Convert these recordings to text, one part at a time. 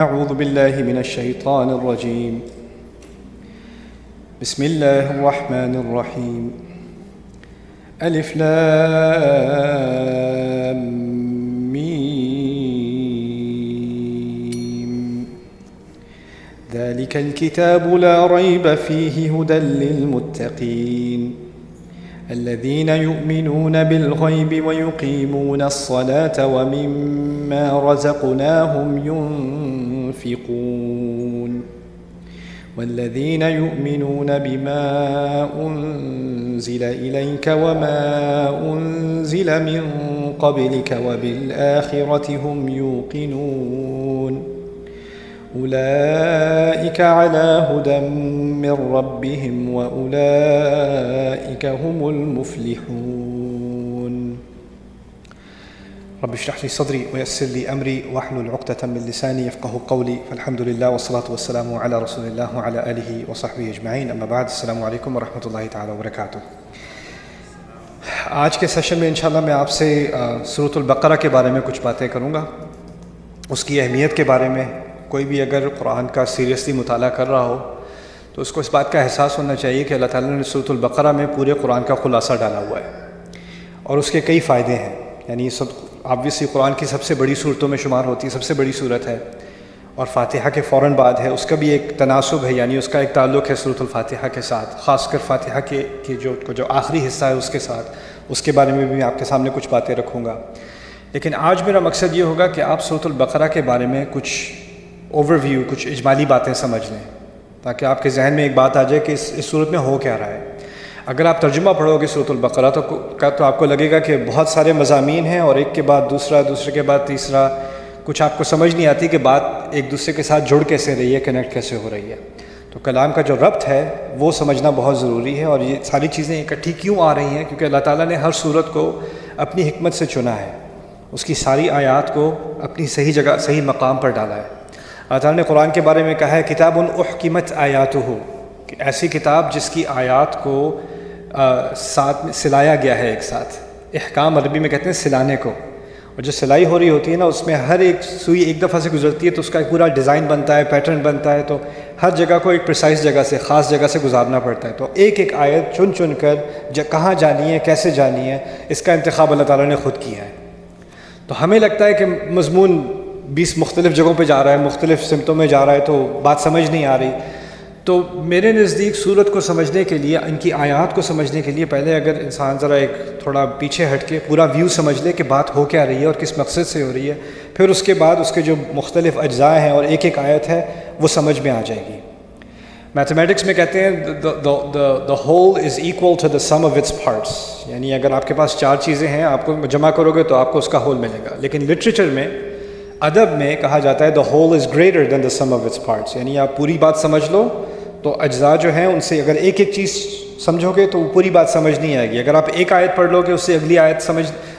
أعوذ بالله من الشيطان الرجيم. بسم الله الرحمن الرحيم. ألف لام ميم. ذلك الكتاب لا ريب فيه هدى للمتقين الذين يؤمنون بالغيب ويقيمون الصلاة ومما رزقناهم ينفقون والذين يؤمنون بما أنزل إليك وما أنزل من قبلك وبالآخرة هم يوقنون أولئك على هدى من ربهم وأولئك هم المفلحون. رب اشرح لي صدري ويسر لي أمري واحلل عقدة من لساني يفقه قولي فالحمد لله والصلاة والسلام على رسول الله وعلى آله وصحبه أجمعين. أما بعد السلام علیکم ورحمۃ اللہ تعالی وبرکاتہ. آج کے سیشن میں انشاءاللہ میں آپ سے سورۃ البقرہ کے بارے میں کچھ باتیں کروں گا، اس کی اہمیت کے بارے میں. کوئی بھی اگر قرآن کا سیریسلی مطالعہ کر رہا ہو تو اس کو اس بات کا احساس ہونا چاہیے کہ اللہ تعالیٰ نے سورۃ البقرہ میں پورے قرآن کا خلاصہ ڈالا ہوا ہے اور اس کے کئی فائدے ہیں. یعنی سب آبویسلی قرآن کی سب سے بڑی صورتوں میں شمار ہوتی ہے، سب سے بڑی صورت ہے اور فاتحہ کے فوراً بعد ہے. اس کا بھی ایک تناسب ہے، یعنی اس کا ایک تعلق ہے سورۃ الفاتحہ کے ساتھ، خاص کر فاتحہ کے جو آخری حصہ ہے اس کے ساتھ. اس کے بارے میں بھی میں آپ کے سامنے کچھ باتیں رکھوں گا. لیکن آج میرا مقصد یہ ہوگا کہ آپ سورۃ البقرہ کے بارے میں کچھ اوور ویو، کچھ اجمالی باتیں سمجھ لیں تاکہ آپ کے ذہن میں ایک بات آ جائے کہ اس صورت میں ہو کیا رہا ہے. اگر آپ ترجمہ پڑھو گے سورۃ البقرہ تو آپ کو لگے گا کہ بہت سارے مضامین ہیں اور ایک کے بعد دوسرا، دوسرے کے بعد تیسرا. کچھ آپ کو سمجھ نہیں آتی کہ بات ایک دوسرے کے ساتھ جڑ کیسے رہی ہے، کنیکٹ کیسے ہو رہی ہے. تو کلام کا جو ربط ہے وہ سمجھنا بہت ضروری ہے. اور یہ ساری چیزیں اکٹھی کیوں آ رہی ہیں؟ کیونکہ اللہ تعالیٰ نے ہر صورت کو اپنی حکمت سے چنا ہے، اس کی ساری آیات کو اپنی صحیح جگہ، صحیح مقام پر ڈالا ہے. اللہ تعالیٰ نے قرآن کے بارے میں کہا ہے کتاب احکمت آیاتہ، کہ ایسی کتاب جس کی آیات کو ساتھ میں سلایا گیا ہے ایک ساتھ. احکام عربی میں کہتے ہیں سلانے کو، اور جو سلائی ہو رہی ہوتی ہے نا اس میں ہر ایک سوئی ایک دفعہ سے گزرتی ہے تو اس کا ایک پورا ڈیزائن بنتا ہے، پیٹرن بنتا ہے. تو ہر جگہ کو ایک پریسائز جگہ سے، خاص جگہ سے گزارنا پڑتا ہے. تو ایک ایک آیت چن چن کر کہاں جانی ہے، کیسے جانی ہے، اس کا انتخاب اللہ تعالیٰ نے خود کیا ہے. تو ہمیں لگتا ہے کہ مضمون 20 مختلف جگہوں پہ جا رہا ہے، مختلف سمتوں میں جا رہا ہے، تو بات سمجھ نہیں آ رہی. تو میرے نزدیک سورت کو سمجھنے کے لیے، ان کی آیات کو سمجھنے کے لیے پہلے اگر انسان ذرا ایک تھوڑا پیچھے ہٹ کے پورا ویو سمجھ لے کہ بات ہو کیا رہی ہے اور کس مقصد سے ہو رہی ہے، پھر اس کے بعد اس کے جو مختلف اجزاء ہیں اور ایک ایک آیت ہے وہ سمجھ میں آ جائے گی. میتھمیٹکس میں کہتے ہیں the whole is equal to the sum of its parts. یعنی اگر آپ کے پاس 4 چیزیں ہیں، آپ کو جمع کرو گے تو آپ کو اس کا ہول ملے گا. لیکن لٹریچر میں، ادب میں کہا جاتا ہے the whole is greater than the sum of its parts. یعنی آپ پوری بات سمجھ لو تو اجزاء جو ہیں ان سے اگر ایک ایک چیز سمجھو گے تو پوری بات سمجھ نہیں آئے گی. اگر آپ ایک آیت پڑھ لو گے، اس سے اگلی آیت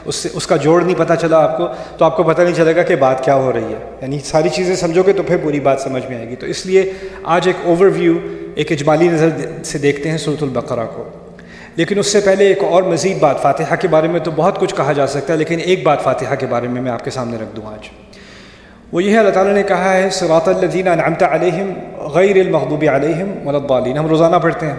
اس کا جوڑ نہیں پتہ چلا آپ کو، تو آپ کو پتہ نہیں چلے گا کہ بات کیا ہو رہی ہے. یعنی ساری چیزیں سمجھو گے تو پھر پوری بات سمجھ میں آئے گی. تو اس لیے آج ایک اوور ویو، ایک اجمالی نظر سے دیکھتے ہیں سورۃ البقرہ کو. لیکن اس سے پہلے ایک اور مزید بات، فاتحہ کے بارے میں تو بہت کچھ کہا جا سکتا ہے، لیکن ایک بات فاتحہ کے بارے میں آپ کے سامنے رکھ دوں آج. وہ یہ ہے، اللہ تعالیٰ نے کہا ہے صراط الذین انعمت علیہم غیر المغضوب علیہم ولا الضالین. ہم روزانہ پڑھتے ہیں.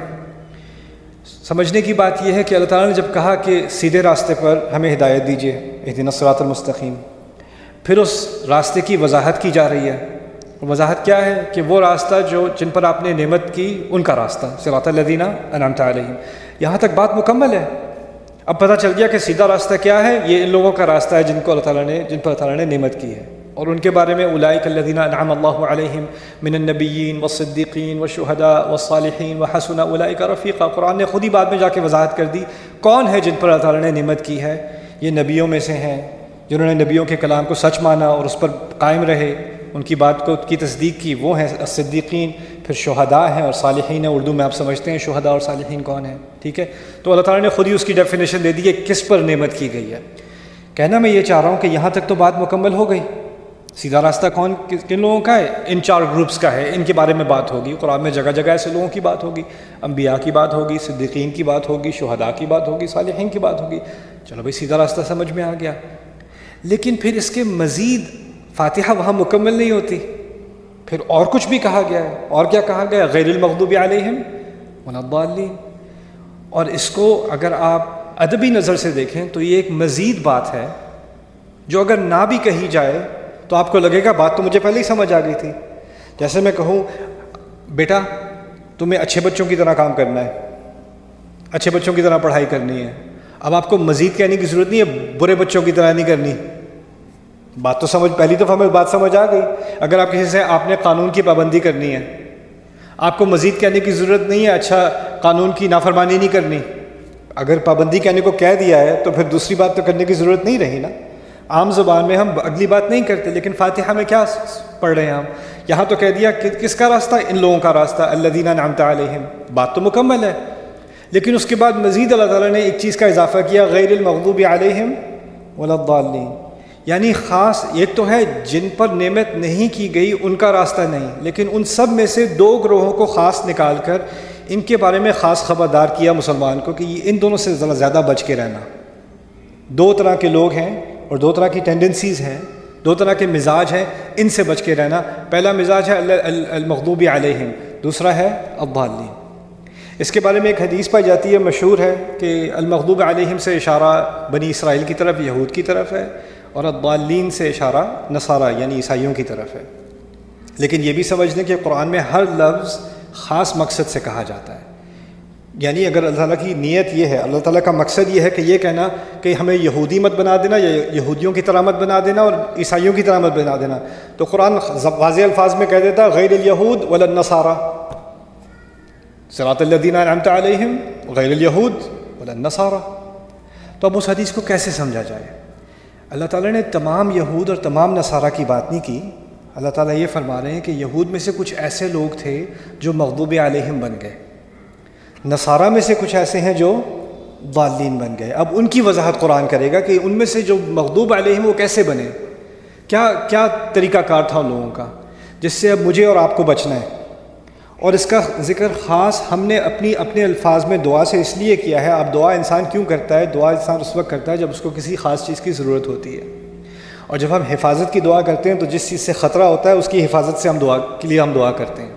سمجھنے کی بات یہ ہے کہ اللہ تعالیٰ نے جب کہا کہ سیدھے راستے پر ہمیں ہدایت دیجیے، اہدنا الصراط المستقیم، پھر اس راستے کی وضاحت کی جا رہی ہے. وضاحت کیا ہے؟ کہ وہ راستہ جن پر آپ نے نعمت کی، ان کا راستہ، صراط الذین انعمت علیہم. یہاں تک بات مکمل ہے. اب پتہ چل گیا کہ سیدھا راستہ کیا ہے. یہ ان لوگوں کا راستہ ہے جن پر اللہ تعالیٰ نے نعمت کی ہے. اور ان کے بارے میں اولئک الذین انعم اللہ علیہم من النبیین والصدیقین والشہداء والصالحین وحسن اولئک رفیقا. قرآن نے خود ہی بعد میں جا کے وضاحت کر دی کون ہے جن پر اللہ تعالیٰ نے نعمت کی ہے. یہ نبیوں میں سے ہیں جنہوں نے نبیوں کے کلام کو سچ مانا اور اس پر قائم رہے، ان کی بات کی تصدیق کی، وہ ہیں الصدیقین. پھر شہداء ہیں اور صالحین ہیں. اردو میں آپ سمجھتے ہیں شہداء اور صالحین کون ہیں، ٹھیک ہے. تو اللہ تعالیٰ نے خود ہی اس کی ڈیفینیشن دے دی کہ کس پر نعمت کی گئی ہے. کہنا میں یہ چاہ رہا ہوں کہ یہاں تک تو بات مکمل ہو گئی. سیدھا راستہ کن لوگوں کا ہے؟ ان 4 گروپس کا ہے. ان کے بارے میں بات ہوگی. قرآن میں جگہ جگہ ایسے لوگوں کی بات ہوگی. انبیاء کی بات ہوگی، صدیقین کی بات ہوگی، شہداء کی بات ہوگی، صالحین کی بات ہوگی. چلو بھائی سیدھا راستہ سمجھ میں آ گیا. لیکن پھر اس کے مزید فاتحہ وہاں مکمل نہیں ہوتی. پھر اور کچھ بھی کہا گیا ہے، اور کیا کہا گیا؟ غیر المغضوب علیہم ولا الضالین۔ اور اس کو اگر آپ ادبی نظر سے دیکھیں تو یہ ایک مزید بات ہے جو اگر نہ بھی کہی جائے تو آپ کو لگے گا بات تو مجھے پہلے ہی سمجھ آ گئی تھی۔ جیسے میں کہوں بیٹا تمہیں اچھے بچوں کی طرح کام کرنا ہے، اچھے بچوں کی طرح پڑھائی کرنی ہے، اب آپ کو مزید کہنے کی ضرورت نہیں ہے برے بچوں کی طرح نہیں کرنی، بات تو سمجھ، پہلی دفعہ ہمیں بات سمجھ آ گئی۔ اگر آپ کسی سے آپ نے قانون کی پابندی کرنی ہے، آپ کو مزید کہنے کی ضرورت نہیں ہے اچھا قانون کی نافرمانی نہیں کرنی، اگر پابندی کہنے کو کہہ دیا ہے تو پھر دوسری بات تو کرنے کی ضرورت نہیں رہی نا۔ عام زبان میں ہم اگلی بات نہیں کرتے، لیکن فاتحہ میں کیا پڑھ رہے ہیں ہم؟ یہاں تو کہہ دیا کہ کس کا راستہ؟ ان لوگوں کا راستہ، الذین انعمت علیہم، بات تو مکمل ہے، لیکن اس کے بعد مزید اللہ تعالیٰ نے ایک چیز کا اضافہ کیا، غیر المغضوب علیہم ولا الضالین، یعنی خاص ایک تو ہے جن پر نعمت نہیں کی گئی ان کا راستہ نہیں، لیکن ان سب میں سے دو گروہوں کو خاص نکال کر ان کے بارے میں خاص خبردار کیا مسلمان کو کہ ان دونوں سے ذرا زیادہ بچ کے رہنا۔ دو طرح کے لوگ ہیں اور دو طرح کی ٹینڈنسیز ہیں، دو طرح کے مزاج ہیں، ان سے بچ کے رہنا۔ پہلا مزاج ہے المغضوب علیہم، دوسرا ہے الضالین۔ اس کے بارے میں ایک حدیث پائی جاتی ہے، مشہور ہے، کہ المغضوب علیہم سے اشارہ بنی اسرائیل کی طرف، یہود کی طرف ہے، اور الضالین سے اشارہ نصارہ یعنی عیسائیوں کی طرف ہے۔ لیکن یہ بھی سمجھ لیں کہ قرآن میں ہر لفظ خاص مقصد سے کہا جاتا ہے، یعنی اگر اللہ تعالیٰ کی نیت یہ ہے، اللہ تعالیٰ کا مقصد یہ ہے کہ یہ کہنا کہ ہمیں یہودی مت بنا دینا یا یہودیوں کی طرح مت بنا دینا اور عیسائیوں کی طرح مت بنا دینا، تو قرآن واضح الفاظ میں کہہ دیتا غیر الیہود ولا النصارى، صراط الذین انعمت علیہم غیر الیہود ولا النصارى۔ تو اب اس حدیث کو کیسے سمجھا جائے؟ اللہ تعالیٰ نے تمام یہود اور تمام نصارہ کی بات نہیں کی، اللہ تعالیٰ یہ فرما رہے ہیں کہ یہود میں سے کچھ ایسے لوگ تھے جو مغضوب علیہم بن گئے، نصارہ میں سے کچھ ایسے ہیں جو ضالین بن گئے۔ اب ان کی وضاحت قرآن کرے گا کہ ان میں سے جو مغضوب علیہم وہ کیسے بنے، کیا طریقہ کار تھا ان لوگوں کا، جس سے اب مجھے اور آپ کو بچنا ہے۔ اور اس کا ذکر خاص ہم نے اپنے الفاظ میں دعا سے اس لیے کیا ہے۔ اب دعا انسان کیوں کرتا ہے؟ دعا انسان اس وقت کرتا ہے جب اس کو کسی خاص چیز کی ضرورت ہوتی ہے، اور جب ہم حفاظت کی دعا کرتے ہیں تو جس چیز سے خطرہ ہوتا ہے اس کی حفاظت سے ہم دعا کرتے ہیں۔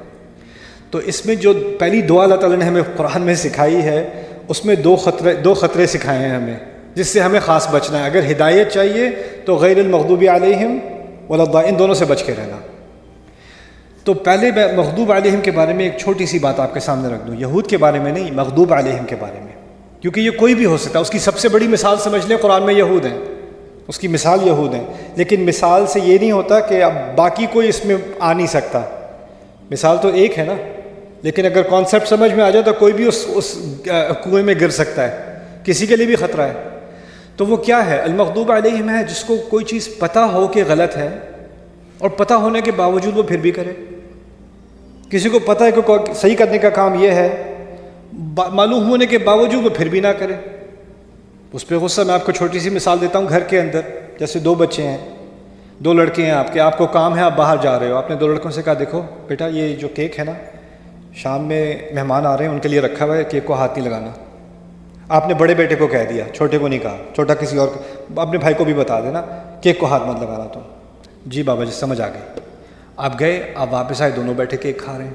تو اس میں جو پہلی دعا اللہ تعالیٰ نے ہمیں قرآن میں سکھائی ہے، اس میں دو خطرے سکھائے ہیں ہمیں جس سے ہمیں خاص بچنا ہے۔ اگر ہدایت چاہیے تو غیر المغضوب علیہم ولا الضالین، ان دونوں سے بچ کے رہنا۔ تو پہلے میں مغضوب علیہم کے بارے میں ایک چھوٹی سی بات آپ کے سامنے رکھ دوں، یہود کے بارے میں نہیں، مغضوب علیہم کے بارے میں، کیونکہ یہ کوئی بھی ہو سکتا ہے۔ اس کی سب سے بڑی مثال سمجھ لیں قرآن میں یہود ہیں، اس کی مثال یہود ہیں، لیکن مثال سے یہ نہیں ہوتا کہ اب باقی کوئی اس میں آ نہیں سکتا۔ مثال تو ایک ہے نا، لیکن اگر کانسیپٹ سمجھ میں آ جائے تو کوئی بھی اس کنویں میں گر سکتا ہے، کسی کے لیے بھی خطرہ ہے۔ تو وہ کیا ہے؟ المغضوب علیہم ہے جس کو کوئی چیز پتہ ہو کہ غلط ہے اور پتہ ہونے کے باوجود وہ پھر بھی کرے۔ کسی کو پتہ ہے کہ صحیح کرنے کا کام یہ ہے، معلوم ہونے کے باوجود وہ پھر بھی نہ کرے، اس پہ غصہ۔ میں آپ کو چھوٹی سی مثال دیتا ہوں، گھر کے اندر جیسے دو بچے ہیں، دو لڑکے ہیں آپ کو کام ہے، آپ باہر جا رہے ہو، آپ نے دو لڑکوں سے کہا دیکھو بیٹا یہ جو کیک ہے نا، شام میں مہمان آ رہے ہیں ان کے لیے رکھا ہوا ہے، کیک کو ہاتھ نہیں لگانا۔ آپ نے بڑے بیٹے کو کہہ دیا، چھوٹے کو نہیں کہا، چھوٹا کسی اور اپنے بھائی کو بھی بتا دینا کیک کو ہاتھ مت لگانا۔ تو جی بابا جی سمجھ آ گئی۔ آپ گئے، آپ واپس آئے، دونوں بیٹھے کیک کھا رہے ہیں،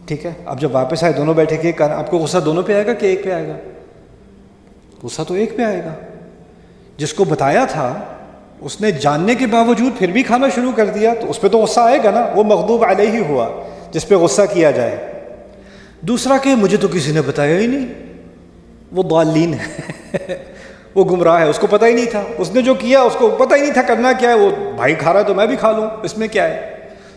ٹھیک ہے۔ اب جب واپس آئے دونوں بیٹھے کیک کھا رہے ہیں، آپ کو غصہ دونوں پہ آئے گا کہ ایک پہ آئے گا؟ غصہ تو ایک پہ آئے گا۔ جس کو بتایا تھا اس نے جاننے کے باوجود پھر بھی کھانا شروع کر دیا، تو اس پہ تو غصہ آئے گا نا، وہ مغضوب علیہ ہی ہوا جس پہ غصہ کیا جائے۔ دوسرا کہ مجھے تو کسی نے بتایا ہی نہیں، وہ ضالین ہے، وہ گمراہ ہے، اس کو پتہ ہی نہیں تھا، اس نے جو کیا اس کو پتہ ہی نہیں تھا کرنا کیا ہے، وہ بھائی کھا رہا ہے تو میں بھی کھا لوں، اس میں کیا ہے،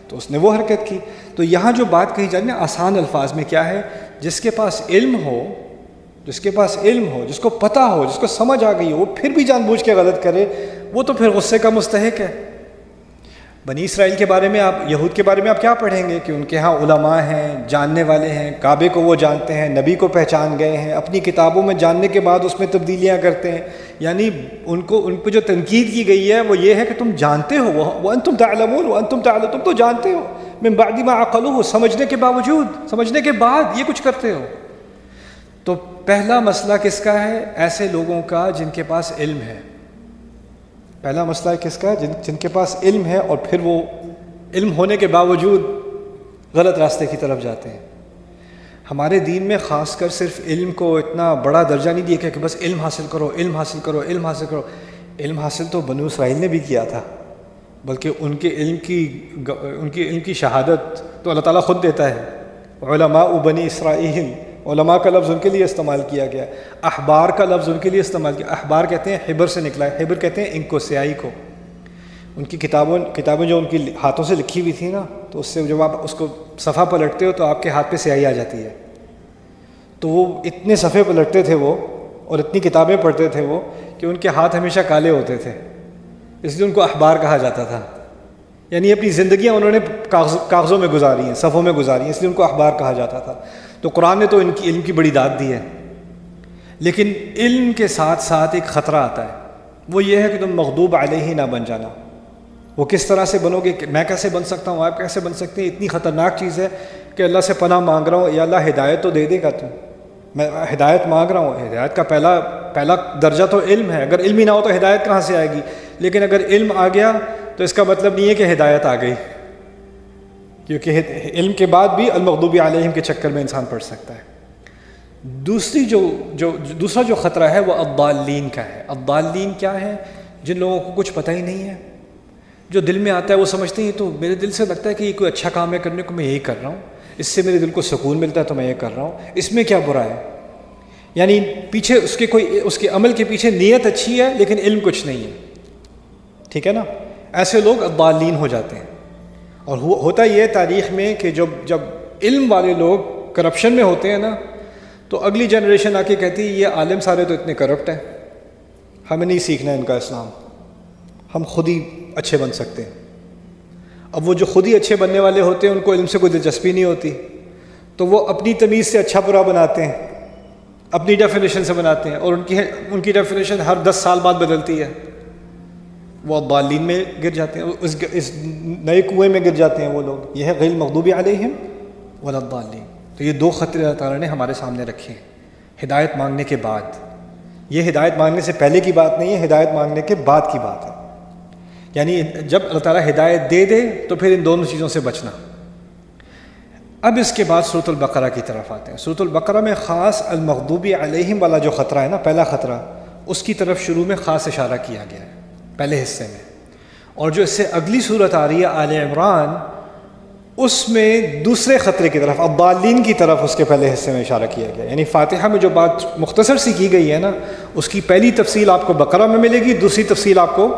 تو اس نے وہ حرکت کی۔ تو یہاں جو بات کہی جائے نا آسان الفاظ میں کیا ہے، جس کے پاس علم ہو، جس کو پتہ ہو، جس کو سمجھ آ گئی ہو، وہ پھر بھی جان بوجھ کے غلط کرے، وہ تو پھر غصے کا مستحق ہے۔ بنی اسرائیل کے بارے میں یہود کے بارے میں آپ کیا پڑھیں گے کہ ان کے ہاں علماء ہیں، جاننے والے ہیں، کعبے کو وہ جانتے ہیں، نبی کو پہچان گئے ہیں، اپنی کتابوں میں جاننے کے بعد اس میں تبدیلیاں کرتے ہیں۔ یعنی ان پہ جو تنقید کی گئی ہے وہ یہ ہے کہ تم جانتے ہو، وانتم تعلمون وانتم تعلمون، تم تو جانتے ہو، من بعد ما عقلوہ، سمجھنے کے باوجود، سمجھنے کے بعد یہ کچھ کرتے ہو۔ تو پہلا مسئلہ کس کا ہے؟ ایسے لوگوں کا جن کے پاس علم ہے۔ پہلا مسئلہ کس کا ہے؟ جن کے پاس علم ہے اور پھر وہ علم ہونے کے باوجود غلط راستے کی طرف جاتے ہیں۔ ہمارے دین میں خاص کر صرف علم کو اتنا بڑا درجہ نہیں دیا کہ بس علم حاصل کرو، علم حاصل کرو، علم حاصل کرو۔ علم حاصل تو بنو اسرائیل نے بھی کیا تھا، بلکہ ان کے علم کی شہادت تو اللہ تعالیٰ خود دیتا ہے۔ علماء بنی اسرائیل، علماء کا لفظ ان کے لیے استعمال کیا گیا، احبار کا لفظ ان کے لیے استعمال کیا۔ احبار کہتے ہیں حبر سے نکلا ہے، حبر کہتے ہیں انک کو، سیاہی کو۔ ان کی کتابیں جو ان کی ہاتھوں سے لکھی ہوئی تھی نا، تو اس سے جب آپ اس کو صفحہ پلٹتے ہو تو آپ کے ہاتھ پہ سیاہی آ جاتی ہے۔ تو وہ اتنے صفحے پلٹتے تھے وہ، اور اتنی کتابیں پڑھتے تھے وہ، کہ ان کے ہاتھ ہمیشہ کالے ہوتے تھے، اس لیے ان کو احبار کہا جاتا تھا۔ یعنی اپنی زندگیاں انہوں نے کاغذوں میں گزاری ہیں، صفحوں میں گزاری ہیں، اس لیے ان کو احبار کہا جاتا تھا۔ تو قرآن نے تو ان کی علم کی بڑی داد دی ہے، لیکن علم کے ساتھ ساتھ ایک خطرہ آتا ہے، وہ یہ ہے کہ تم مغضوب علیہ نہ بن جانا۔ وہ کس طرح سے بنو گے؟ میں کیسے بن سکتا ہوں، آپ کیسے بن سکتے ہیں؟ اتنی خطرناک چیز ہے کہ اللہ سے پناہ مانگ رہا ہوں، یا اللہ ہدایت تو دے دے گا، میں ہدایت مانگ رہا ہوں۔ ہدایت کا پہلا درجہ تو علم ہے، اگر علم ہی نہ ہو تو ہدایت کہاں سے آئے گی؟ لیکن اگر علم آ گیا تو اس کا مطلب نہیں ہے کہ ہدایت آ گئی، کیونکہ علم کے بعد بھی المغضوب علیہم کے چکر میں انسان پڑ سکتا ہے۔ دوسرا جو خطرہ ہے وہ الضالین کا ہے۔ الضالین کیا ہے؟ جن لوگوں کو کچھ پتہ ہی نہیں ہے، جو دل میں آتا ہے وہ سمجھتے ہیں، تو میرے دل سے لگتا ہے کہ یہ کوئی اچھا کام ہے کرنے کو، میں یہی کر رہا ہوں، اس سے میرے دل کو سکون ملتا ہے تو میں یہ کر رہا ہوں، اس میں کیا برا ہے؟ یعنی پیچھے اس کے عمل کے پیچھے نیت اچھی ہے لیکن علم کچھ نہیں ہے، ٹھیک ہے نا؟ ایسے لوگ الضالین ہو جاتے ہیں۔ اور ہوتا یہ تاریخ میں کہ جب علم والے لوگ کرپشن میں ہوتے ہیں نا، تو اگلی جنریشن آ کے کہتی ہے یہ عالم سارے تو اتنے کرپٹ ہیں، ہمیں نہیں سیکھنا ان کا اسلام، ہم خود ہی اچھے بن سکتے ہیں۔ اب وہ جو خود ہی اچھے بننے والے ہوتے ہیں ان کو علم سے کوئی دلچسپی نہیں ہوتی، تو وہ اپنی تمیز سے اچھا برا بناتے ہیں، اپنی ڈیفینیشن سے بناتے ہیں، اور ان کی ڈیفینیشن ہر 10 سال بعد بدلتی ہے۔ وہ الضالین میں گر جاتے ہیں، اس نئے کنویں میں گر جاتے ہیں وہ لوگ۔ یہ ہے غیر المغضوب علیہم ولا الضالین۔ تو یہ 2 خطرے اللہ تعالیٰ نے ہمارے سامنے رکھے ہیں ہدایت مانگنے کے بعد۔ یہ ہدایت مانگنے سے پہلے کی بات نہیں ہے، ہدایت مانگنے کے بعد کی بات ہے۔ یعنی جب اللہ تعالیٰ ہدایت دے دے تو پھر ان دونوں چیزوں سے بچنا۔ اب اس کے بعد سورۃ البقرہ کی طرف آتے ہیں۔ سورۃ البقرہ میں خاص المغضوب علیہم والا جو خطرہ ہے نا، پہلا خطرہ، اس کی طرف شروع میں خاص اشارہ کیا گیا ہے پہلے حصے میں۔ اور جو اس سے اگلی صورت آ رہی ہے آل عمران، اس میں دوسرے خطرے کی طرف، الضالین کی طرف، اس کے پہلے حصے میں اشارہ کیا گیا۔ یعنی فاتحہ میں جو بات مختصر سی کی گئی ہے نا، اس کی پہلی تفصیل آپ کو بقرہ میں ملے گی، دوسری تفصیل آپ کو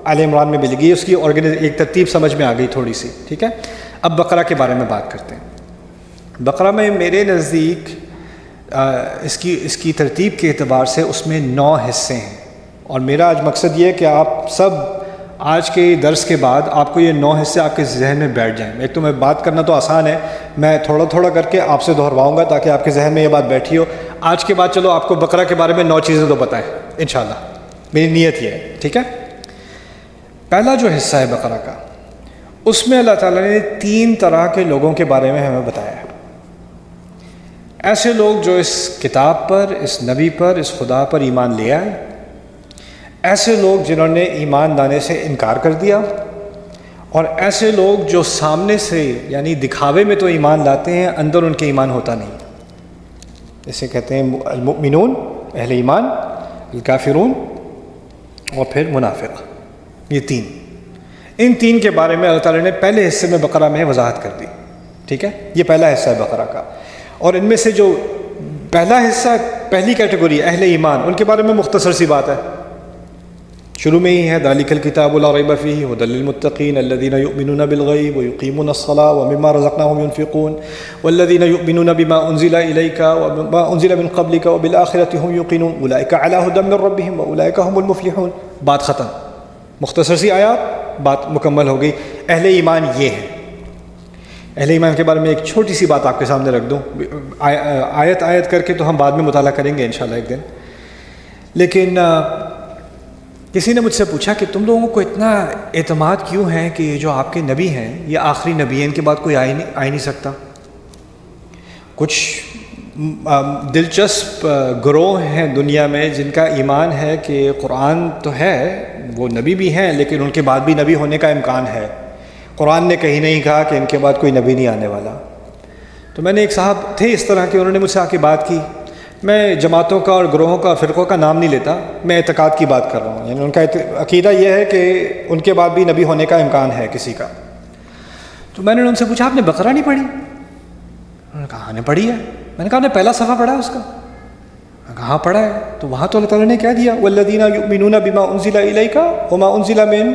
آل عمران میں ملے گی۔ اس کی ایک ترتیب سمجھ میں آ گئی تھوڑی سی، ٹھیک ہے؟ اب بقرہ کے بارے میں بات کرتے ہیں۔ بقرہ میں میرے نزدیک اس کی ترتیب کے اعتبار سے اس میں 9 حصے ہیں، اور میرا آج مقصد یہ ہے کہ آپ سب آج کے درس کے بعد آپ کو یہ 9 حصے آپ کے ذہن میں بیٹھ جائیں۔ ایک تو میں بات کرنا تو آسان ہے، میں تھوڑا تھوڑا کر کے آپ سے دہرواؤں گا تاکہ آپ کے ذہن میں یہ بات بیٹھی ہو۔ آج کے بعد چلو آپ کو بقرہ کے بارے میں 9 چیزیں تو پتہ ہے انشاءاللہ، میری نیت یہ ہے، ٹھیک ہے؟ پہلا جو حصہ ہے بقرہ کا، اس میں اللہ تعالیٰ نے 3 طرح کے لوگوں کے بارے میں ہمیں بتایا ہے۔ ایسے لوگ جو اس کتاب پر، اس نبی پر، اس خدا پر ایمان لے آئے، ایسے لوگ جنہوں نے ایمان لانے سے انکار کر دیا، اور ایسے لوگ جو سامنے سے یعنی دکھاوے میں تو ایمان لاتے ہیں، اندر ان کے ایمان ہوتا نہیں۔ اسے کہتے ہیں المؤمنون، اہل ایمان، الکافرون، اور پھر منافق۔ یہ 3، ان 3 کے بارے میں اللہ تعالیٰ نے پہلے حصے میں بقرہ میں وضاحت کر دی، ٹھیک ہے؟ یہ پہلا حصہ ہے بقرہ کا۔ اور ان میں سے جو پہلا حصہ، پہلی کیٹیگری اہل ایمان، ان کے بارے میں مختصر سی بات ہے، شروع میں ہی ہے ذالک الکتاب لا ریب فیہ ھدی للمتقین الذین یؤمنون بالغیب ویقیمون الصلاۃ ومما رزقناہم ینفقون والذین یؤمنون بما انزل الیک وما انزل من قبلک وبالآخرۃ ہم یوقنون اولئک علی ھدی من ربہم واولئک هم المفلحون۔ بات ختم، مختصر سی آیات، بات مکمل ہو گئی۔ اہل ایمان یہ ہے۔ اہل ایمان کے بارے میں ایک چھوٹی سی بات آپ کے سامنے رکھ دوں، آیت کر کے تو ہم بعد میں مطالعہ کریں گے انشاءاللہ ایک دن۔ لیکن کسی نے مجھ سے پوچھا کہ تم لوگوں کو اتنا اعتماد کیوں ہے کہ یہ جو آپ کے نبی ہیں یہ آخری نبی ہیں، ان کے بعد کوئی آ ہی نہیں سکتا؟ کچھ دلچسپ گروہ ہیں دنیا میں جن کا ایمان ہے کہ قرآن تو ہے، وہ نبی بھی ہیں، لیکن ان کے بعد بھی نبی ہونے کا امکان ہے۔ قرآن نے کہیں نہیں کہا کہ ان کے بعد کوئی نبی نہیں آنے والا۔ تو میں نے ایک صاحب تھے اس طرح کے، انہوں نے مجھ سے آ کے بات کی، میں جماعتوں کا اور گروہوں کا فرقوں کا نام نہیں لیتا، میں اعتقاد کی بات کر رہا ہوں، یعنی ان کا عقیدہ یہ ہے کہ ان کے بعد بھی نبی ہونے کا امکان ہے کسی کا۔ تو میں نے ان سے پوچھا آپ نے بقرہ نہیں پڑھی؟ انہوں نے کہا ہاں نے پڑھی ہے۔ میں نے کہا آپ نے پہلا صفحہ پڑھا ہے اس کا؟ میں نے کہا ہاں پڑھا ہے۔ تو وہاں تو اللہ تعالیٰ نے کہہ دیا والذین یؤمنون بما انزل الیک وما انزل من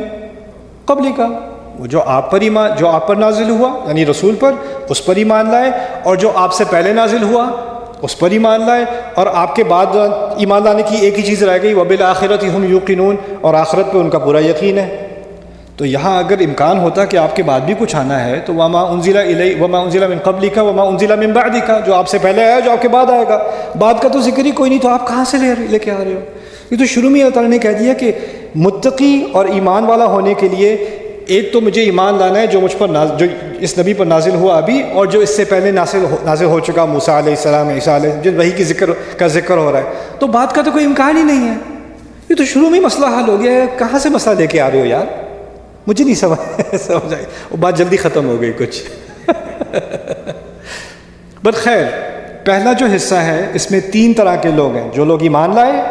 قبلک، وہ جو آپ پر نازل ہوا یعنی رسول پر، اس پر ایمان لائے، اور جو آپ سے پہلے نازل ہوا اس پر ایمان لائے، اور آپ کے بعد ایمان لانے کی ایک ہی چیز رہ گئی وبالآخرۃ ہم یوقنون، اور آخرت پہ ان کا پورا یقین ہے۔ تو یہاں اگر امکان ہوتا کہ آپ کے بعد بھی کچھ آنا ہے تو وما انزل من قبلک وما انزل من بعدک، جو آپ سے پہلے آیا جو آپ کے بعد آئے گا، بعد کا تو ذکر ہی کوئی نہیں، تو آپ کہاں سے لے کے آ رہے ہو؟ یہ تو شروع میں اللہ تعالیٰ نے کہہ دیا کہ متقی اور ایمان والا ہونے کے لیے ایک تو مجھے ایمان لانا ہے جو مجھ پر جو اس نبی پر نازل ہوا ابھی، اور جو اس سے پہلے نازل ہو چکا موسیٰ علیہ السلام، عیسیٰ علیہ السلام، جن وحی کی ذکر ہو رہا ہے، تو بات کا تو کوئی امکان ہی نہیں ہے۔ یہ تو شروع میں مسئلہ حل ہو گیا ہے، کہاں سے مسئلہ لے کے آ رہے ہو یار؟ مجھے نہیں سمجھ آئی، وہ بات جلدی ختم ہو گئی کچھ۔ بٹ خیر، پہلا جو حصہ ہے اس میں 3 طرح کے لوگ ہیں، جو لوگ ایمان لائے،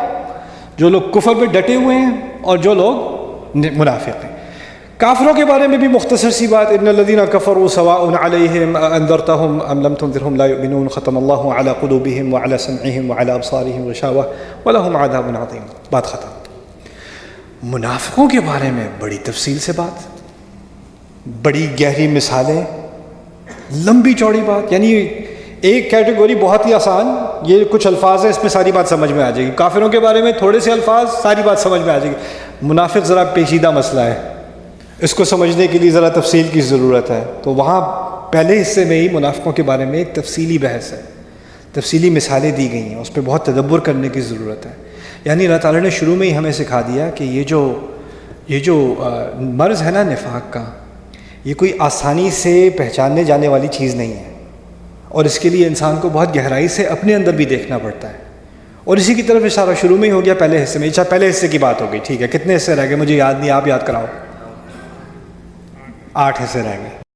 جو لوگ کفر پہ ڈٹے ہوئے ہیں، اور جو لوگ منافق ہیں۔ کافروں کے بارے میں بھی مختصر سی بات، ان الذین کفروا سواء علیہم انذرتهم ام لم تنذرهم لا یؤمنون ختم اللہ علی قلوبہم وعلی سمعہم وعلی ابصارہم غشاوہ ولہم عذاب عظیم، بات ختم۔ منافقوں کے بارے میں بڑی تفصیل سے بات، بڑی گہری مثالیں، لمبی چوڑی بات، یعنی ایک کیٹیگوری بہت ہی آسان، یہ کچھ الفاظ ہیں اس میں ساری بات سمجھ میں آ جائے گی، کافروں کے بارے میں تھوڑے سے الفاظ ساری بات سمجھ میں آ جائے گی۔ منافق ذرا پیچیدہ مسئلہ ہے، اس کو سمجھنے کے لیے ذرا تفصیل کی ضرورت ہے، تو وہاں پہلے حصے میں ہی منافقوں کے بارے میں ایک تفصیلی بحث ہے، تفصیلی مثالیں دی گئی ہیں، اس پہ بہت تدبر کرنے کی ضرورت ہے۔ یعنی اللہ تعالیٰ نے شروع میں ہی ہمیں سکھا دیا کہ یہ جو مرض ہے نا نفاق کا، یہ کوئی آسانی سے پہچاننے جانے والی چیز نہیں ہے، اور اس کے لیے انسان کو بہت گہرائی سے اپنے اندر بھی دیکھنا پڑتا ہے، اور اسی کی طرف اشارہ شروع میں ہی ہو گیا پہلے حصے میں۔ اچھا پہلے حصے کی بات ہو گئی، ٹھیک ہے، کتنے حصے رہ گئے مجھے یاد نہیں، آپ یاد کراؤ۔ 8 حصے رہ گئے۔